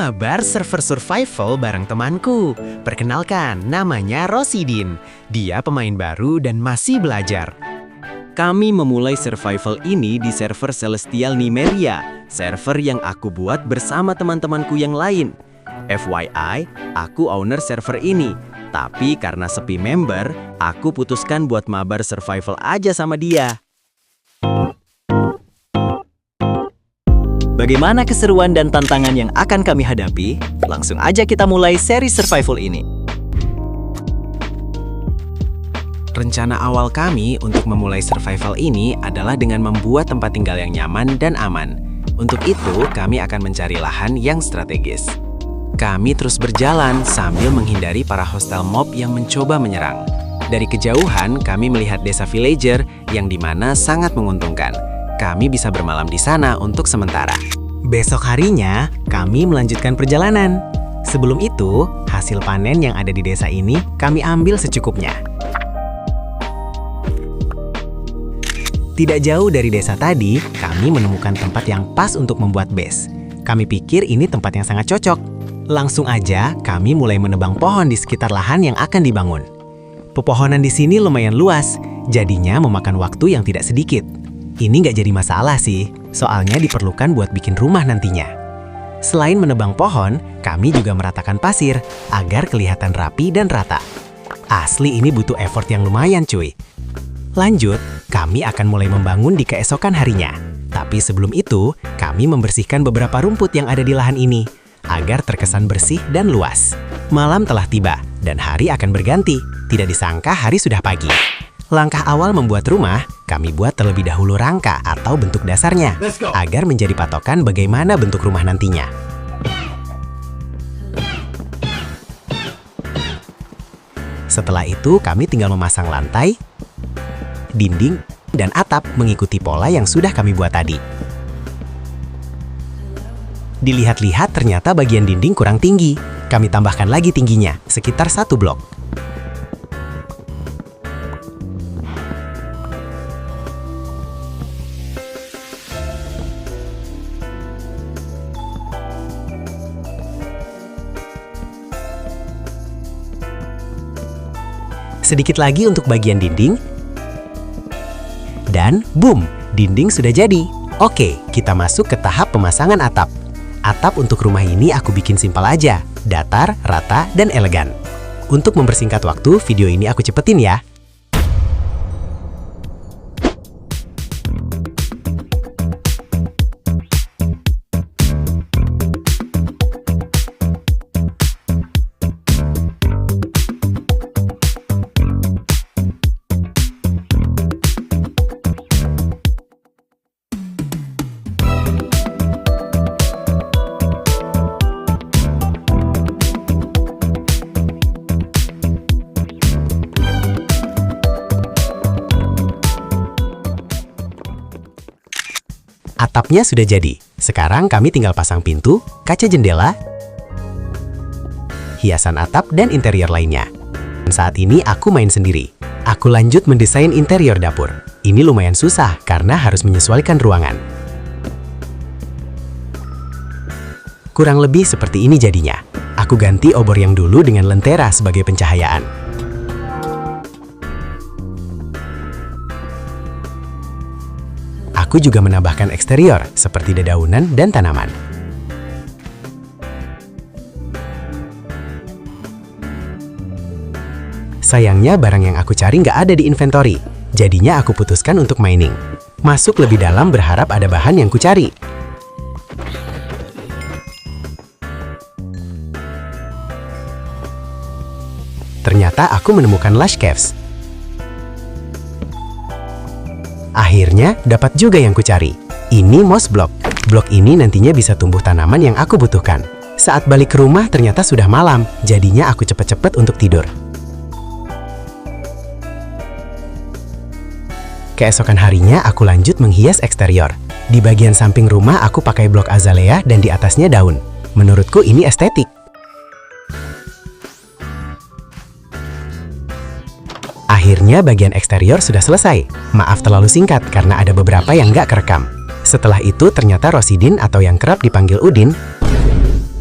mabar server survival bareng temanku. Perkenalkan, namanya Rosidin. Dia pemain baru dan masih belajar. Kami memulai survival ini di server Celestial Nymeria, server yang aku buat bersama teman-temanku yang lain. FYI, aku owner server ini, tapi karena sepi member, aku putuskan buat mabar survival aja sama dia. Bagaimana keseruan dan tantangan yang akan kami hadapi? Langsung aja kita mulai seri survival ini. Rencana awal kami untuk memulai survival ini adalah dengan membuat tempat tinggal yang nyaman dan aman. Untuk itu, kami akan mencari lahan yang strategis. Kami terus berjalan sambil menghindari para hostile mob yang mencoba menyerang. Dari kejauhan, kami melihat desa villager yang dimana sangat menguntungkan. Kami bisa bermalam di sana untuk sementara. Besok harinya, kami melanjutkan perjalanan. Sebelum itu, hasil panen yang ada di desa ini kami ambil secukupnya. Tidak jauh dari desa tadi, kami menemukan tempat yang pas untuk membuat base. Kami pikir ini tempat yang sangat cocok. Langsung aja, kami mulai menebang pohon di sekitar lahan yang akan dibangun. Pepohonan di sini lumayan luas, jadinya memakan waktu yang tidak sedikit. Ini nggak jadi masalah sih, soalnya diperlukan buat bikin rumah nantinya. Selain menebang pohon, kami juga meratakan pasir agar kelihatan rapi dan rata. Asli ini butuh effort yang lumayan cuy. Lanjut, kami akan mulai membangun di keesokan harinya. Tapi sebelum itu, kami membersihkan beberapa rumput yang ada di lahan ini, agar terkesan bersih dan luas. Malam telah tiba, dan hari akan berganti. Tidak disangka hari sudah pagi. Langkah awal membuat rumah, kami buat terlebih dahulu rangka atau bentuk dasarnya, agar menjadi patokan bagaimana bentuk rumah nantinya. Setelah itu, kami tinggal memasang lantai, dinding, dan atap mengikuti pola yang sudah kami buat tadi. Dilihat-lihat ternyata bagian dinding kurang tinggi. Kami tambahkan lagi tingginya, sekitar 1 blok. Sedikit lagi untuk bagian dinding. Dan boom, dinding sudah jadi. Oke, kita masuk ke tahap pemasangan atap. Atap untuk rumah ini aku bikin simpel aja, datar, rata, dan elegan. Untuk mempersingkat waktu, video ini aku cepetin ya. Atapnya sudah jadi. Sekarang kami tinggal pasang pintu, kaca jendela, hiasan atap, dan interior lainnya. Saat ini aku main sendiri. Aku lanjut mendesain interior dapur. Ini lumayan susah karena harus menyesuaikan ruangan. Kurang lebih seperti ini jadinya. Aku ganti obor yang dulu dengan lentera sebagai pencahayaan. Aku juga menambahkan eksterior, seperti dedaunan dan tanaman. Sayangnya barang yang aku cari nggak ada di inventory, jadinya aku putuskan untuk mining. Masuk lebih dalam berharap ada bahan yang kucari. Ternyata aku menemukan lush caves. Akhirnya, dapat juga yang kucari. Ini moss block. Blok ini nantinya bisa tumbuh tanaman yang aku butuhkan. Saat balik ke rumah, ternyata sudah malam. Jadinya aku cepet-cepet untuk tidur. Keesokan harinya, aku lanjut menghias eksterior. Di bagian samping rumah, aku pakai blok azalea dan di atasnya daun. Menurutku ini estetik. Akhirnya bagian eksterior sudah selesai. Maaf terlalu singkat karena ada beberapa yang nggak kerekam. Setelah itu ternyata Rosidin atau yang kerap dipanggil Udin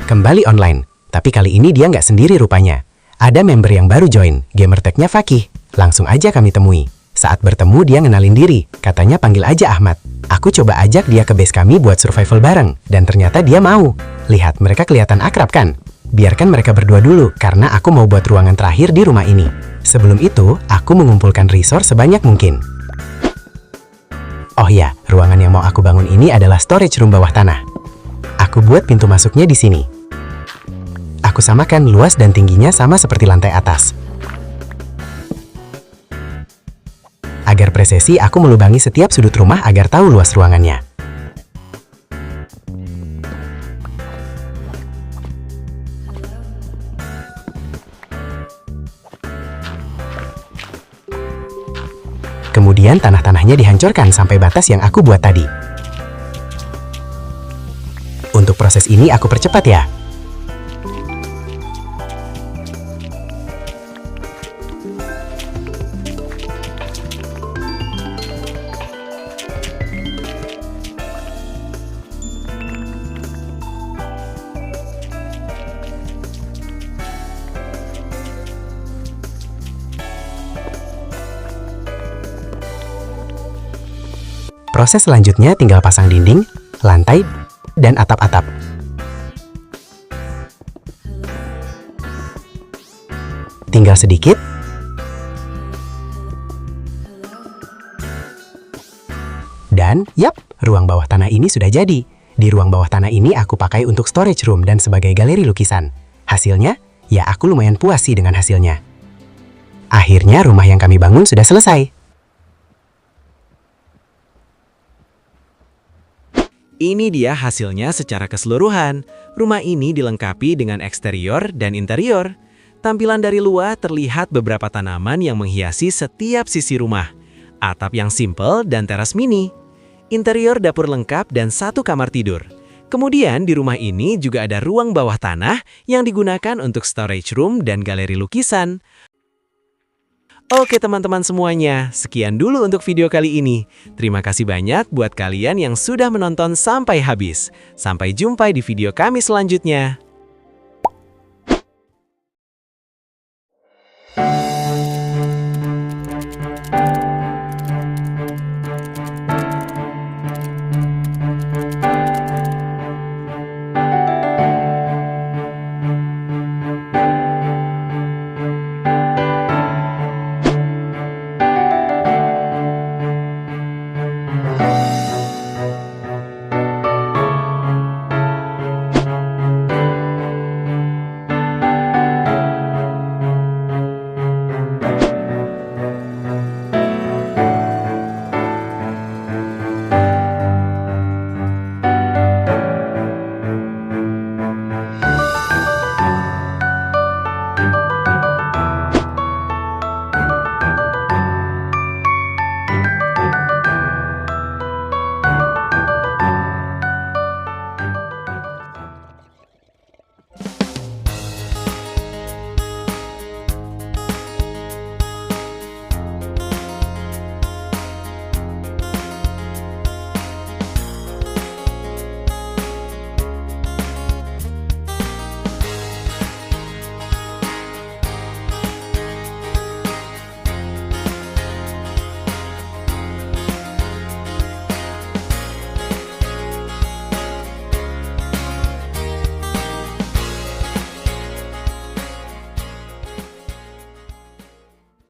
Kembali online, tapi kali ini dia nggak sendiri rupanya. Ada member yang baru join, gamertag-nya Fakih. Langsung aja kami temui. Saat bertemu dia ngenalin diri, katanya panggil aja Ahmad. Aku coba ajak dia ke base kami buat survival bareng, dan ternyata dia mau. Lihat, mereka kelihatan akrab kan? Biarkan mereka berdua dulu, karena aku mau buat ruangan terakhir di rumah ini. Sebelum itu, aku mengumpulkan resource sebanyak mungkin. Oh iya, ruangan yang mau aku bangun ini adalah storage room bawah tanah. Aku buat pintu masuknya di sini. Aku samakan luas dan tingginya sama seperti lantai atas. Agar presisi, aku melubangi setiap sudut rumah agar tahu luas ruangannya. Kemudian tanah-tanahnya dihancurkan sampai batas yang aku buat tadi. Untuk proses ini aku percepat ya. Proses selanjutnya tinggal pasang dinding, lantai, dan atap-atap. Tinggal sedikit. Dan, yap, ruang bawah tanah ini sudah jadi. Di ruang bawah tanah ini aku pakai untuk storage room dan sebagai galeri lukisan. Hasilnya, ya aku lumayan puas sih dengan hasilnya. Akhirnya rumah yang kami bangun sudah selesai. Ini dia hasilnya secara keseluruhan. Rumah ini dilengkapi dengan eksterior dan interior. Tampilan dari luar terlihat beberapa tanaman yang menghiasi setiap sisi rumah. Atap yang simple dan teras mini. Interior dapur lengkap dan satu kamar tidur. Kemudian di rumah ini juga ada ruang bawah tanah yang digunakan untuk storage room dan galeri lukisan. Oke teman-teman semuanya, sekian dulu untuk video kali ini. Terima kasih banyak buat kalian yang sudah menonton sampai habis. Sampai jumpa di video kami selanjutnya.